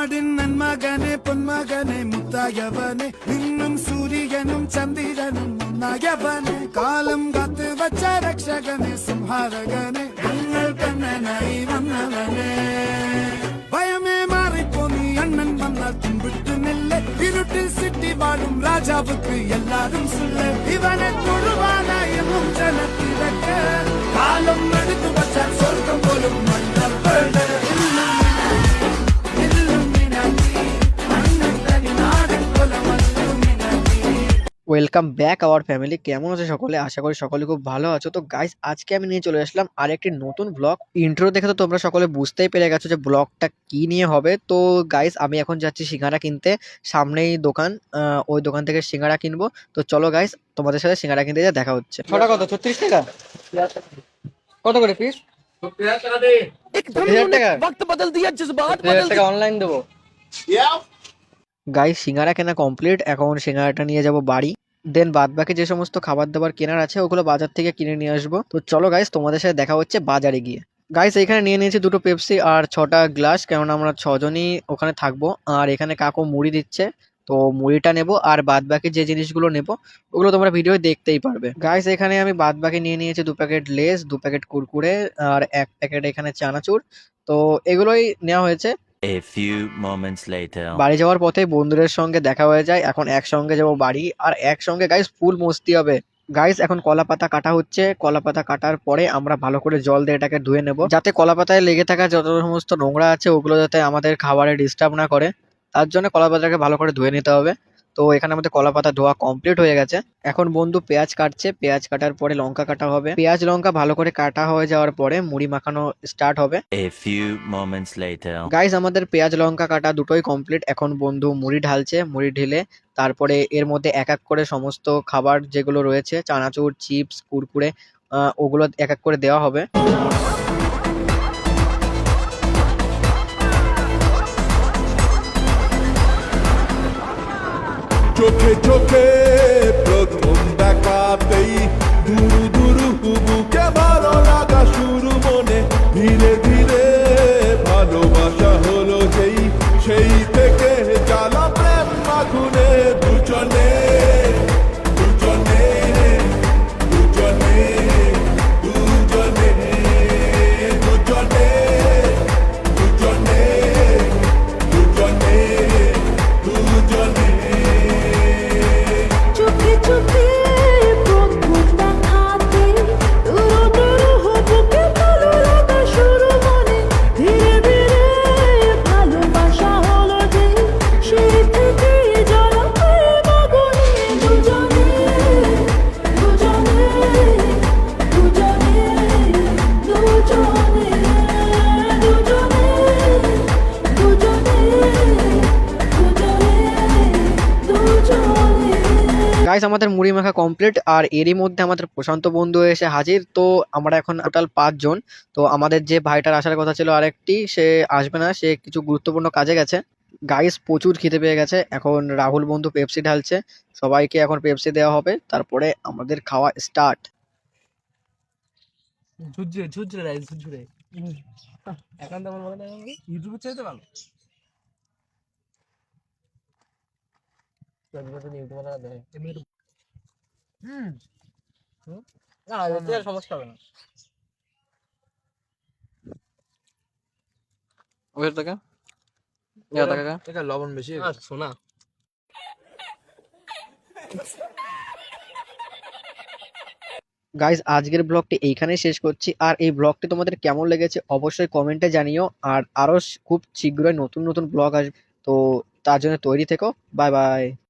നാടിൻ നന്മകനെ പൊന്മകനെ മുത്തായവനെ നിന്നും സൂര്യനും ചന്ദ്രനും ഒന്നായവനെ കാലം കാത്ത് വച്ച രക്ഷകനെ സംഹാരകനെ ഞങ്ങൾ കണ്ണനായി വന്നവനെ ഭയമേ മാറിപ്പോ നീ അണ്ണൻ വന്നാൽ തുമ്പിട്ടു നെല്ല് ഇരുട്ടിൽ സിറ്റി വാഴും രാജാവുക്ക് എല്ലാരും സുല്ല് ഇവനെ തൊഴുവാനായി എന്നും ജനത്തിരക്ക് കാലം എടുത്തു വച്ചാൽ സ്വർഗം പോലും മണ്ണപ്പേട് ওয়েলকাম ব্যাক আওয়ার ফ্যামিলি। কেমন আছো সকলে? আশা করি সকলে খুব ভালো আছো। তো গাইস, আজকে আমি নিয়ে চলে আসলাম আরেকটি নতুন ব্লগ। ইন্ট্রো দেখে তো তোমরা সকলে বুঝতেই পেরে গেছো যে ব্লগটা কি নিয়ে হবে। তো গাইস, আমি এখন যাচ্ছি সিঙ্গারা কিনতে। সামনেই দোকান, ওই দোকান থেকে সিঙ্গারা কিনবো। তো চলো গাইস, তোমাদের সাথে সিঙ্গারা কিনতে যা দেখা হচ্ছে। ছটা কত? 36 টাকা। কত করে পিস? 1000 টাকা। वक्त बदल दिया, जज्बात बदल दिया। অনলাইন দেবো। গাইস, সিঙ্গারা কেনা কমপ্লিট। এখন সিঙ্গারাটা নিয়ে যাব বাড়ি। দেন বাদ বাকি যে সমস্ত খাবার দাবার কেনার আছে ওগুলো বাজার থেকে কিনে নিয়ে আসবো। তো চলো গাইস, তোমাদের সাথে দেখা হচ্ছে বাজারে গিয়ে। গাইস, এখানে নিয়ে নিয়েছি 2টো পেপসি আর 6টা গ্লাস, কারণ আমরা 6জনই ওখানে থাকবো। আর এখানে কাকু মুড়ি দিচ্ছে, তো মুড়িটা নেবো। আর বাদ বাকি যে জিনিসগুলো নেবো ওগুলো তোমরা ভিডিও দেখতেই পারবে। গাইস, এখানে আমি বাদ বাকি নিয়ে নিয়েছি 2 প্যাকেট লেস, 2 প্যাকেট কুরকুরে আর 1 প্যাকেট এখানে চানাচুর। তো এগুলোই নেওয়া হয়েছে। A few moments later. বাড়ি যাওয়ার পথে বন্ধুদের সঙ্গে দেখা হয়ে যায়। এখন একসঙ্গে যাবো বাড়ি, আর একসঙ্গে গাইস ফুল মস্তি হবে। গাইস, এখন কলা পাতা কাটা হচ্ছে। কলা পাতা কাটার পরে আমরা ভালো করে জল দিয়ে এটাকে ধুয়ে নেব, যাতে কলা পাতায় লেগে থাকা যত সমস্ত নোংরা আছে ওগুলো যাতে আমাদের খাবারে ডিস্টার্ব না করে। তার জন্য কলা পাতাটাকে ভালো করে ধুয়ে নিতে হবে। তো এখানে আমাদের কলা পাতা ধোয়া কমপ্লিট হয়ে গেছে। এখন বন্ধু পেঁয়াজ কাটছে। পেঁয়াজ কাটার পরে লঙ্কা কাটা হবে। পেঁয়াজ লঙ্কা ভালো করে কাটা হয়ে যাওয়ার পরে মুড়ি মাখানো স্টার্ট হবে। A few moments later. Guys, আমাদের পেঁয়াজ লঙ্কা কাটা দুটোই কমপ্লিট। এখন বন্ধু মুড়ি ঢালছে। মুড়ি ঢেলে তারপরে এর মধ্যে এক এক করে সমস্ত খাবার যেগুলো রয়েছে, চানাচুর, চিপস, কুরকুরে, ওগুলো এক এক করে দেওয়া হবে। চোখে চোখে প্রথম দেখাতেই দুরু দুরু বুকে ভালো লাগা শুরু, মনে ধীরে ধীরে ভালোবাসা হলো যেই, সেই থেকে জ্বালা প্রেম আগুনে দুজনে দুজনে দুজনে দুজনে দুজনে দুজনে দুজনে দুজনে। চোখে চোখে প্রথম দেখাতে দুরু দুরু বুকে ভালো লাগা শুরু, মনে ধীরে ধীরে ভালোবাসা হলো যে, সেই থেকে জ্বালা প্রেম আগুনে দুজনে দুজনে দুজনে দুজনে দুজনে দুজনে দুজনে। গাইস, আমাদের মুড়ি মাখা কমপ্লিট। আর এরই মধ্যে আমাদের প্রশান্ত বন্ধু এসে হাজির। তো আমরা এখন টোটাল 5 জন। তো আমাদের যে ভাইটার আসার কথা ছিল আরেকটি, সে আসবে না, সে কিছু গুরুত্বপূর্ণ কাজে গেছে। গাইস, প্রচুর খিদে পেয়ে গেছে। এখন রাহুল বন্ধু পেপসি ঢালছে। সবাইকে এখন পেপসি দেওয়া হবে, তারপরে আমাদের খাওয়া স্টার্ট। ঝুরঝুরে ঝুরঝুরে রাইস ঝুরঝুরে এখন তো আমার মনে হয় ইউটিউবে চাইতে ভালো না, এতে আর সমস্যা হবে না। এটা লবণ বেশি শোনা। গাইস, আজকের ব্লগটি এইখানেই শেষ করছি। আর এই ব্লগটি তোমাদের কেমন লেগেছে অবশ্যই কমেন্টে জানিও। আর আরো খুব শীঘ্রই নতুন নতুন ব্লগ আসবে, তো তার জন্য তৈরি থেকো। Bye bye.